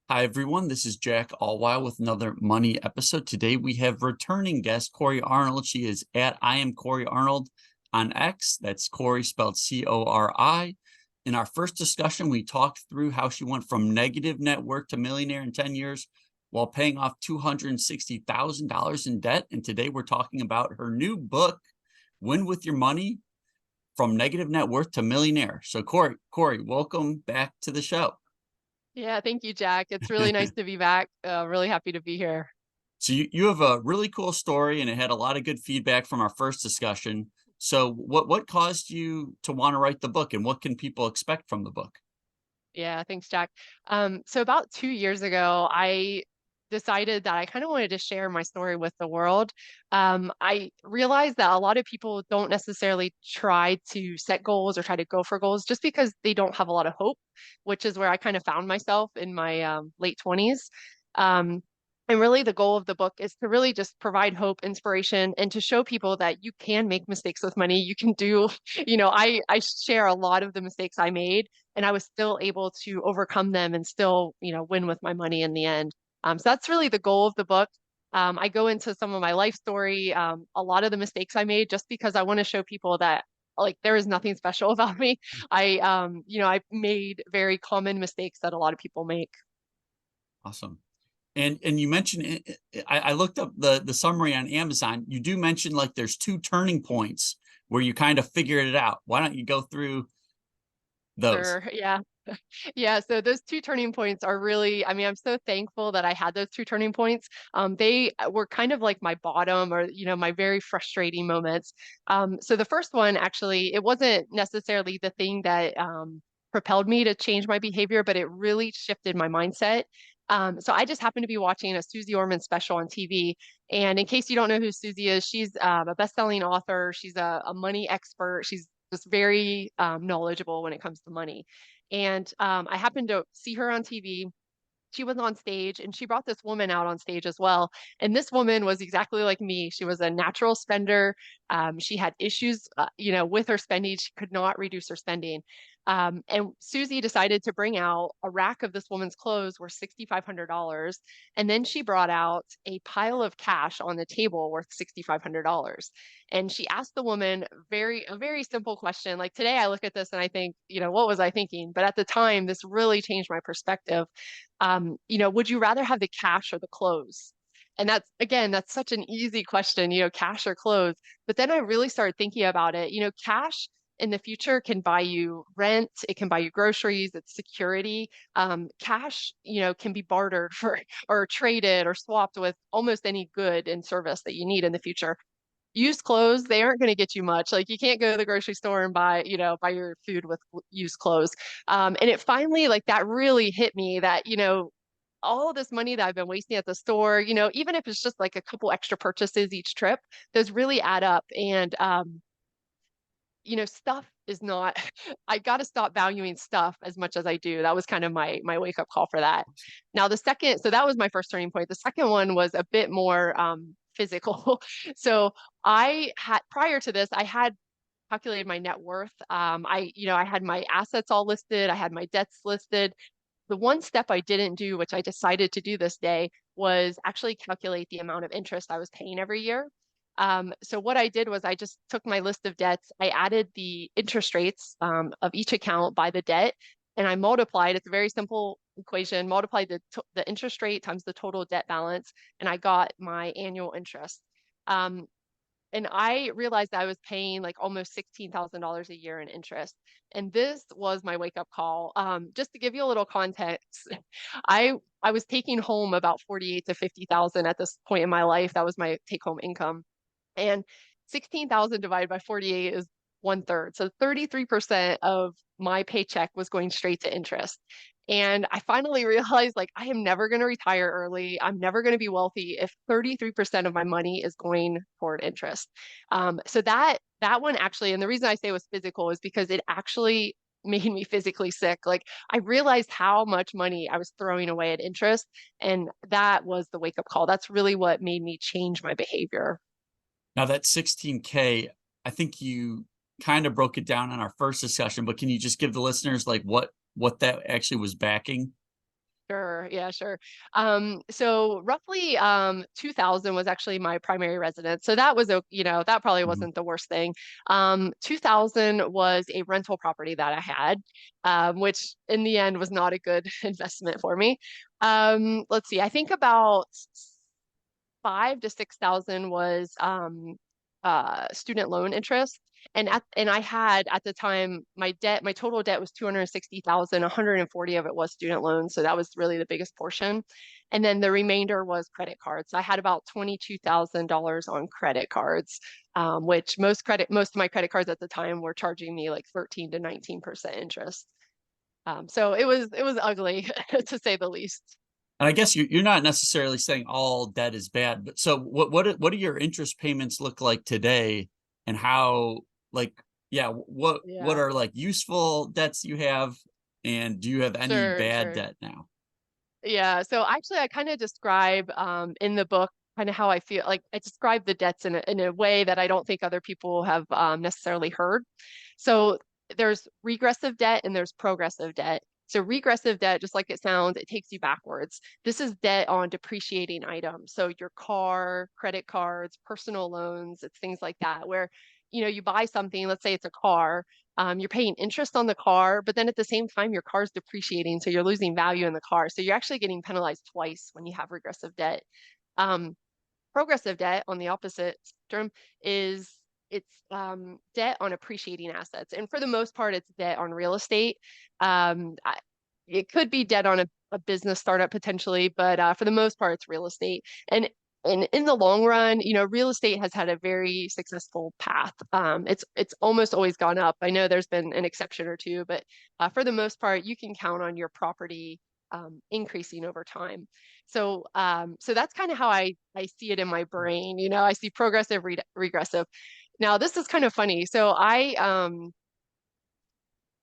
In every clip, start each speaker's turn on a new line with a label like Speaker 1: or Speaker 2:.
Speaker 1: Hi, everyone. This is Jack Allwild with another money episode. Today we have returning guest Cori Arnold. She is at I am Cori Arnold on X. That's Cori spelled Cori. In our first discussion, we talked through how she went from negative net worth to millionaire in 10 years while paying off $260,000 in debt. And today we're talking about her new book, Win with Your Money: From Negative Net Worth to Millionaire. So Cori, welcome back to the show.
Speaker 2: Yeah, thank you, Jack. It's really nice to be back. Really happy to be here.
Speaker 1: So you have a really cool story, and it had a lot of good feedback from our first discussion. So what caused you to want to write the book, and what can people expect from the book?
Speaker 2: Yeah, thanks, Jack. So about 2 years ago, I decided that I kind of wanted to share my story with the world. I realized that a lot of people don't necessarily try to set goals or try to go for goals just because they don't have a lot of hope, which is where I kind of found myself in my late 20s. Um, and really, the goal of the book is to really just provide hope, inspiration, and to show people that you can make mistakes with money. You can do, I share a lot of the mistakes I made and I was still able to overcome them and still, win with my money in the end. So that's really the goal of the book. I go into some of my life story, a lot of the mistakes I made, just because I want to show people that like there is nothing special about me. I made very common mistakes that a lot of people make.
Speaker 1: Awesome. And you mentioned I looked up the summary on Amazon. You do mention like there's two turning points where you kind of figured it out. Why don't you go through those?
Speaker 2: Sure. Yeah. Yeah, so those two turning points are really, I mean, I'm so thankful that I had those two turning points. They were kind of like my bottom or, my very frustrating moments. So the first one, actually, it wasn't necessarily the thing that propelled me to change my behavior, but it really shifted my mindset. So I just happened to be watching a Susie Orman special on TV. And in case you don't know who Susie is, she's a best-selling author. She's a money expert. She's just very knowledgeable when it comes to money. And I happened to see her on TV. She was on stage and she brought this woman out on stage as well. And this woman was exactly like me. She was a natural spender. She had issues, with her spending. She could not reduce her spending. And Susie decided to bring out a rack of this woman's clothes worth $6,500. And then she brought out a pile of cash on the table worth $6,500. And she asked the woman a very simple question. Like today, I look at this and I think, what was I thinking? But at the time, this really changed my perspective. Would you rather have the cash or the clothes? And that's again, that's such an easy question, cash or clothes. But then I really started thinking about it. Cash in the future can buy you rent, it can buy you groceries, it's security. Cash, can be bartered for or traded or swapped with almost any good and service that you need in the future. Used clothes, they aren't going to get you much. Like you can't go to the grocery store and buy your food with used clothes. And it finally, like that really hit me that, all of this money that I've been wasting at the store, even if it's just like a couple extra purchases each trip, those really add up. And, stuff is not, I got to stop valuing stuff as much as I do. That was kind of my wake up call for that. Now, so that was my first turning point. The second one was a bit more physical. So prior to this, I had calculated my net worth. I had my assets all listed. I had my debts listed. The one step I didn't do, which I decided to do this day, was actually calculate the amount of interest I was paying every year. So what I did was I just took my list of debts, I added the interest rates of each account by the debt, and I multiplied. It's a very simple equation. Multiplied the interest rate times the total debt balance, and I got my annual interest. Um, and I realized I was paying like almost $16,000 a year in interest. And this was my wake up call. Just to give you a little context, I was taking home about 48 to 50,000 at this point in my life. That was my take home income. And 16,000 divided by 48 is one third. So 33% of my paycheck was going straight to interest. And I finally realized like I am never going to retire early. I'm never going to be wealthy if 33% of my money is going toward interest. So that one actually, and the reason I say it was physical is because it actually made me physically sick. Like I realized how much money I was throwing away at interest, and that was the wake up call. That's really what made me change my behavior.
Speaker 1: Now that 16K, I think you kind of broke it down on our first discussion, but can you just give the listeners like what that actually was backing?
Speaker 2: Sure. Yeah, sure. So roughly 2000 was actually my primary residence. So that was that probably
Speaker 1: Mhm.
Speaker 2: wasn't the worst thing. 2000 was a rental property that I had, which in the end was not a good investment for me. Let's see. I think about 5 to 6 thousand was student loan interest. And I had at the time my total debt was 260,000, 140 of it was student loans. So that was really the biggest portion. And then the remainder was credit cards. So I had about $22,000 on credit cards, which most of my credit cards at the time were charging me like 13 to 19% interest. So it was ugly to say the least.
Speaker 1: And I guess you're not necessarily saying all debt is bad, but so what do your interest payments look like today, and how, like, yeah, what
Speaker 2: Yeah.
Speaker 1: are like useful debts you have, and do you have any
Speaker 2: Sure,
Speaker 1: bad
Speaker 2: sure.
Speaker 1: debt now?
Speaker 2: Yeah, so actually I kind of describe in the book kind of how I feel. Like I describe the debts in a way that I don't think other people have necessarily heard. So there's regressive debt and there's progressive debt. So regressive debt, just like it sounds, it takes you backwards. This is debt on depreciating items. So your car, credit cards, personal loans, it's things like that where you buy something, let's say it's a car, you're paying interest on the car, but then at the same time, your car's depreciating. So you're losing value in the car. So you're actually getting penalized twice when you have regressive debt. Um, Progressive debt, on the opposite term, is it's debt on appreciating assets. And for the most part, it's debt on real estate. It could be debt on a business startup potentially, but for the most part, it's real estate. And in the long run, real estate has had a very successful path. It's almost always gone up. I know there's been an exception or two, but for the most part, you can count on your property increasing over time. So that's kind of how I see it in my brain. I see progressive, regressive. Now, this is kind of funny. So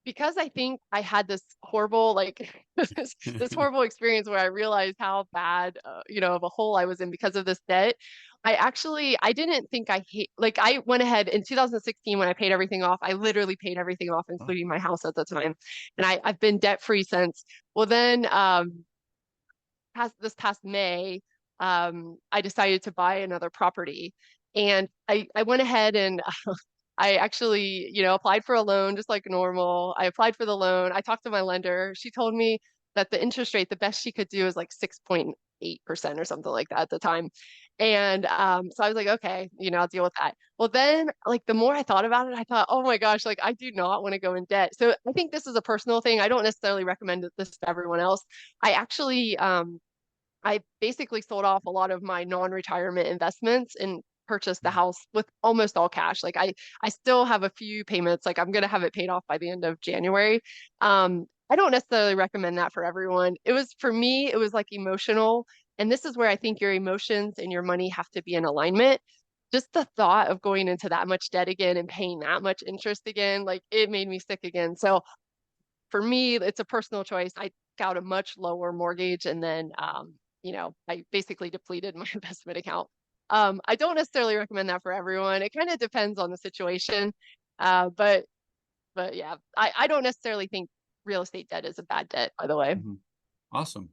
Speaker 2: because I think I had this horrible, like this horrible experience where I realized how bad, of a hole I was in because of this debt. I didn't think I went ahead in 2016 when I paid everything off. I literally paid everything off,
Speaker 1: Oh,
Speaker 2: including my house at the time, and I've been debt free since. Well, then this past May, I decided to buy another property, and I went ahead and I actually, applied for a loan just like normal. I applied for the loan. I talked to my lender. She told me that the interest rate, the best she could do is like 6.8% or something like that at the time. And so I was like, okay, I'll deal with that. Well, then, like, the more I thought about it, I thought, oh my gosh, like, I do not want to go in debt. So I think this is a personal thing. I don't necessarily recommend this to everyone else. I actually, I basically sold off a lot of my non-retirement investments and purchased the house with almost all cash. Like I still have a few payments. Like I'm gonna have it paid off by the end of January. I don't necessarily recommend that for everyone. For me, it was like emotional. And this is where I think your emotions and your money have to be in alignment. Just the thought of going into that much debt again and paying that much interest again, like it made me sick again. So for me, it's a personal choice. I took out a much lower mortgage and then, I basically depleted my investment account. I don't necessarily recommend that for everyone. It kind of depends on the situation. Uh, but, but yeah, I don't necessarily think real estate debt is a bad debt, by the way.
Speaker 1: mhm. Awesome.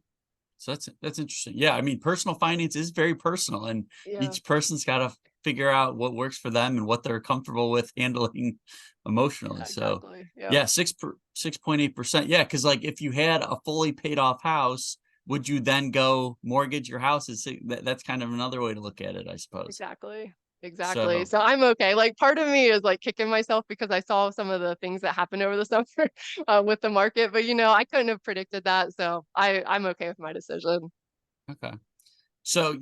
Speaker 1: So that's interesting. Yeah, I mean, personal finance is very personal, and
Speaker 2: Yeah,
Speaker 1: each person's got to figure out what works for them and what they're comfortable with handling emotionally.
Speaker 2: yeah,
Speaker 1: So,
Speaker 2: exactly. Yeah.
Speaker 1: yeah, 6.8%. Yeah, because like if you had a fully paid off house, would you then go mortgage your house? That's kind of another way to look at it, I suppose.
Speaker 2: Exactly. Exactly.
Speaker 1: So,
Speaker 2: So I'm okay. Like part of me is like kicking myself because I saw some of the things that happened over the summer with the market, but I couldn't have predicted that. So I'm okay with my decision.
Speaker 1: okay. So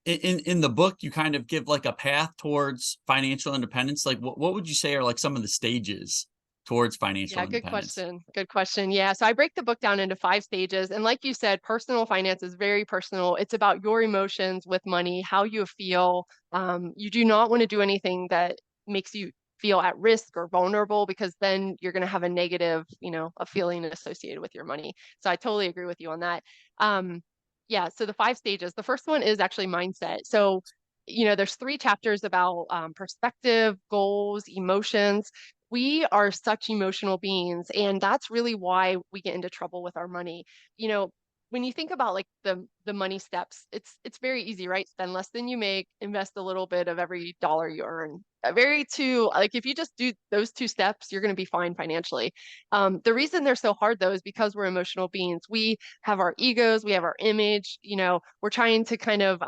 Speaker 1: in the book, you kind of give like a path towards financial independence. Like what would you say are like some of the stages towards financial
Speaker 2: Yeah, good
Speaker 1: independence?
Speaker 2: question. Good question. Yeah. So I break the book down into 5 stages. And like you said, personal finance is very personal. It's about your emotions with money, how you feel. You do not want to do anything that makes you feel at risk or vulnerable because then you're going to have a negative, a feeling associated with your money. So I totally agree with you on that. Um, yeah. So the 5 stages, the first one is actually mindset. So, there's 3 chapters about perspective, goals, emotions. We are such emotional beings, and that's really why we get into trouble with our money. You know, when you think about like the money steps, it's very easy, right? Spend less than you make, invest a little bit of every dollar you earn. Very two, like if you just do those two steps, you're going to be fine financially. The reason they're so hard though is because we're emotional beings. We have our egos, we have our image. We're trying to kind of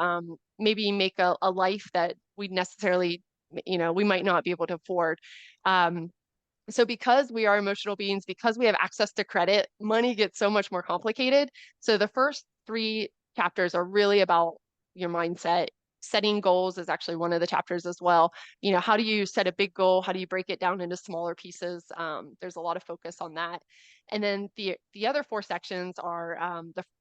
Speaker 2: maybe make a life that we necessarily, we might not be able to afford. Um, so because we are emotional beings, because we have access to credit, money gets so much more complicated. So the first three chapters are really about your mindset. Setting goals is actually one of the chapters as well. How do you set a big goal? How do you break it down into smaller pieces? There's a lot of focus on that. And then the other four sections are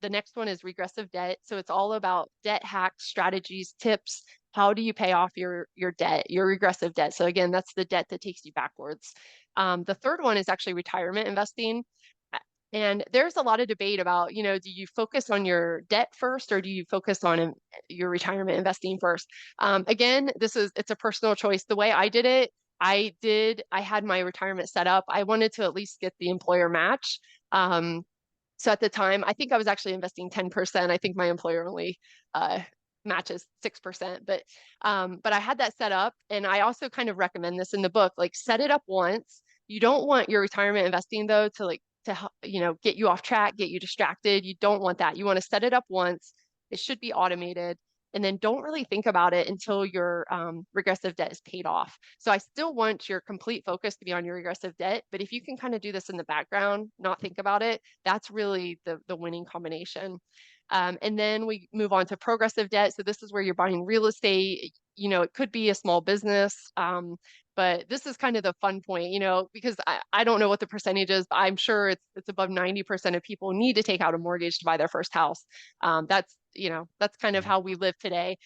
Speaker 2: the next one is regressive debt. So it's all about debt hacks, strategies, tips. How do you pay off your debt, your regressive debt? So again, that's the debt that takes you backwards. The third one is actually retirement investing. And there's a lot of debate about, do you focus on your debt first or do you focus on your retirement investing first? Again, it's a personal choice. The way I did it, I had my retirement set up. I wanted to at least get the employer match. So at the time, I think I was actually investing 10%. I think my employer only uh, matches 6%, but I had that set up, and I also kind of recommend this in the book. Like, set it up once. You don't want your retirement investing though to get you off track, get you distracted. You don't want that. You want to set it up once. It should be automated. And then don't really think about it until your regressive debt is paid off. So I still want your complete focus to be on your regressive debt, but if you can kind of do this in the background, not think about it, that's really the winning combination. And then we move on to progressive debt. So this is where you're buying real estate. It could be a small business. But this is kind of the fun point, because I don't know what the percentage is, but I'm sure it's above 90% of people need to take out a mortgage to buy their first house. That's kind of
Speaker 1: Yeah.
Speaker 2: how we live today.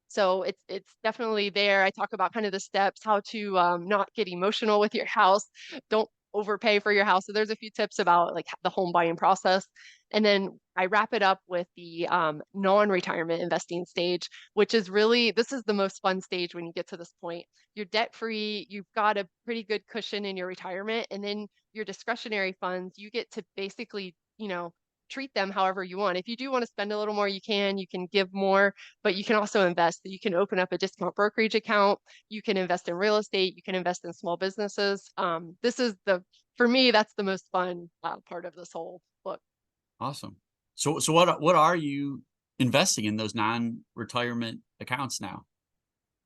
Speaker 2: So it's definitely there. I talk about kind of the steps, how to not get emotional with your house. Don't overpay for your house. So there's a few tips about like the home buying process. And then I wrap it up with the non-retirement investing stage, which is really, this is the most fun stage when you get to this point. You're debt free, you've got a pretty good cushion in your retirement, and then your discretionary funds, you get to basically, treat them however you want. If you do want to spend a little more, you can give more, but you can also invest. You can open up a discount brokerage account, you can invest in real estate, you can invest in small businesses. For me, that's the most fun part of this whole book.
Speaker 1: Awesome. So what are you investing in those non-retirement accounts now?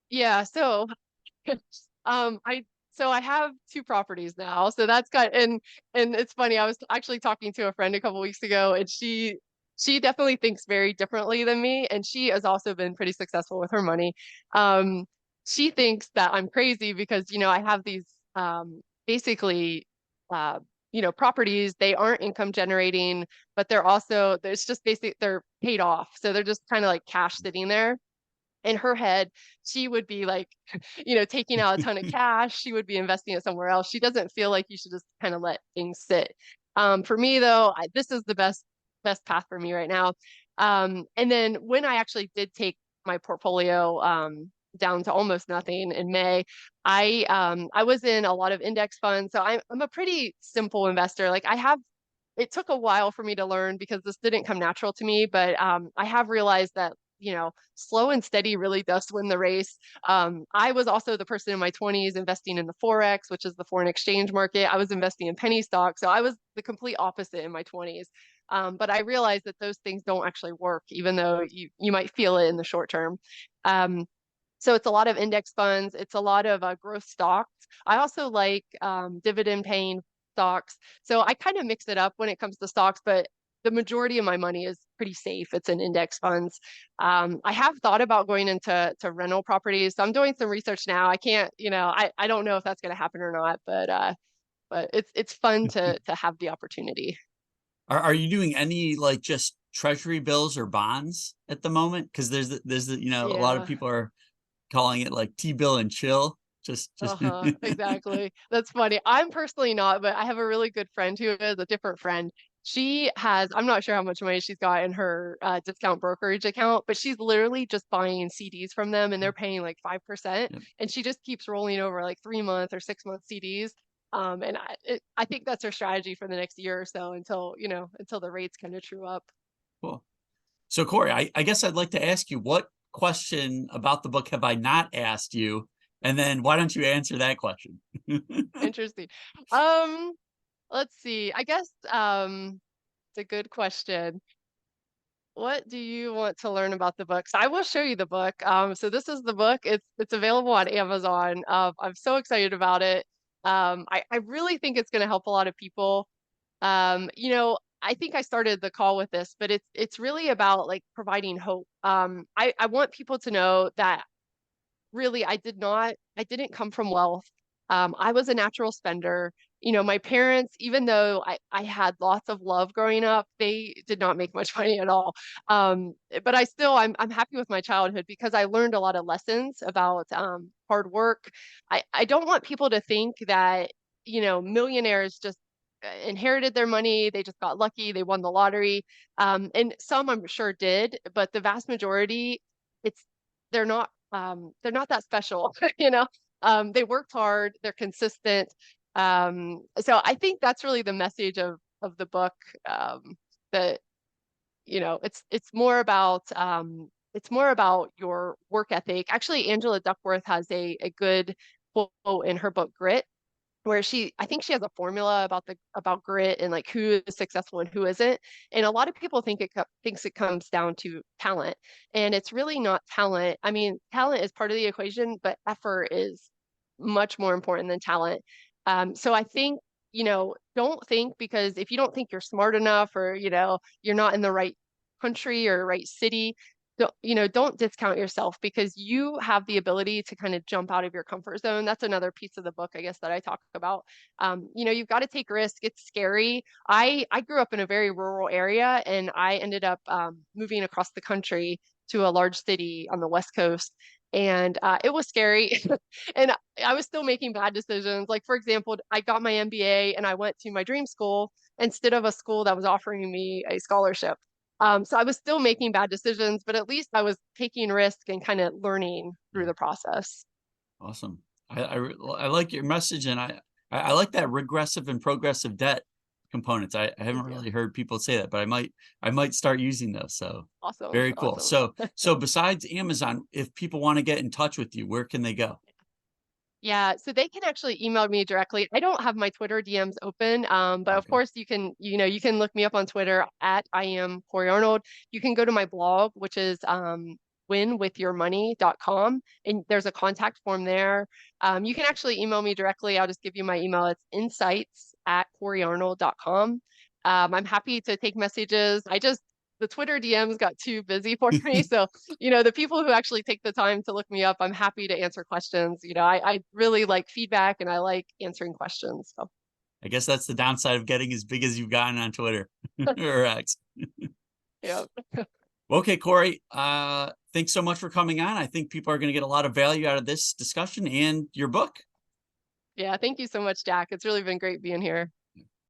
Speaker 2: Yeah, so Um, I I have two properties now. So that's got and it's funny. I was actually talking to a friend a couple weeks ago, and she definitely thinks very differently than me, and she has also been pretty successful with her money. Um, she thinks that I'm crazy because I have these basically uh properties. They aren't income generating, but there's just they're paid off. So they're just kind of like cash sitting there. In her head, she would be like, taking out a ton of cash. She would be investing it somewhere else. She doesn't feel like you should just kind of let things sit. For me, though, this is the best path for me right now. And then when I actually did take my portfolio down to almost nothing in May, I was in a lot of index funds. So I'm a pretty simple investor. Like it took a while for me to learn because this didn't come natural to me, but I have realized that slow and steady really does win the race. I was also the person in my 20s investing in the Forex, which is the foreign exchange market. I was investing in penny stocks. So I was the complete opposite in my 20s. But I realized that those things don't actually work, even though you might feel it in the short term. Um, so it's a lot of index funds. It's a lot of growth stocks. I also like dividend paying stocks. So I kind of mix it up when it comes to stocks, but the majority of my money is pretty safe. It's in index funds. I have thought about going into rental properties. So I'm doing some research now. I can't, I don't know if that's going to happen or not, but it's fun to have the opportunity.
Speaker 1: Are you doing any like just treasury bills or bonds at the moment? Because a lot of
Speaker 2: Yeah.
Speaker 1: people are calling it like T-bill and chill. Just
Speaker 2: Uh-huh, exactly. That's funny. I'm personally not, but I have a really good friend who is a different friend. I'm not sure how much money she's got in her discount brokerage account, but she's literally just buying CDs from them and they're paying like 5%.
Speaker 1: Yep.
Speaker 2: And she just keeps rolling over like 3 month or 6 month CDs. And I think that's our strategy for the next year or so until, until the rates kind of true up.
Speaker 1: Cool. So Cori, I guess I'd like to ask you, what question about the book have I not asked you? And then why don't you answer that question?
Speaker 2: Interesting. Um, let's see. I guess it's a good question. What do you want to learn about the books? I will show you the book. So this is the book. It's available on Amazon. I'm so excited about it. I really think it's going to help a lot of people. I think I started the call with this, but it's really about like providing hope. I want people to know that really I didn't come from wealth. I was a natural spender. My parents, even though I had lots of love growing up, they did not make much money at all. But I'm happy with my childhood because I learned a lot of lessons about hard work. I don't want people to think that, millionaires just inherited their money, they just got lucky, they won the lottery. And some I'm sure did, but the vast majority, it's they're not that special, They worked hard, they're consistent. So I think that's really the message of the book. That it's more about your work ethic. Actually, Angela Duckworth has a good quote in her book Grit, where I think she has a formula about grit and like who is successful and who isn't. And a lot of people thinks it comes down to talent, and it's really not talent. I mean, talent is part of the equation, but effort is much more important than talent. So I think, don't think, because if you don't think you're smart enough, or you're not in the right country or right city, don't discount yourself, because you have the ability to kind of jump out of your comfort zone. That's another piece of the book, I guess, that I talk about. You've got to take risks. It's scary. I grew up in a very rural area, and I ended up moving across the country to a large city on the West Coast. And it was scary. And I was still making bad decisions. Like, for example, I got my MBA and I went to my dream school instead of a school that was offering me a scholarship. So I was still making bad decisions, but at least I was taking risk and kind of learning through the process.
Speaker 1: Awesome. I like your message, and I like that regressive and progressive debt components. I haven't
Speaker 2: Thank you.
Speaker 1: really heard people say that, but I might start using those. So
Speaker 2: Awesome.
Speaker 1: very cool.
Speaker 2: Awesome.
Speaker 1: So besides Amazon, if people want to get in touch with you, where can they go?
Speaker 2: Yeah, so they can actually email me directly. I don't have my Twitter DMs open, but of
Speaker 1: Okay.
Speaker 2: course you can look me up on Twitter at I am Cori Arnold. You can go to my blog, which is winwithyourmoney.com, and there's a contact form there. You can actually email me directly. I'll just give you my email. It's insights@coriarnold.com. I'm happy to take messages. The Twitter DMs got too busy for me. So, the people who actually take the time to look me up, I'm happy to answer questions. I really like feedback and I like answering questions. So,
Speaker 1: I guess that's the downside of getting as big as you've gotten on Twitter or X.
Speaker 2: yeah.
Speaker 1: Okay, Cori, thanks so much for coming on. I think people are going to get a lot of value out of this discussion and your book.
Speaker 2: Yeah. Thank you so much, Jack. It's really been great being here.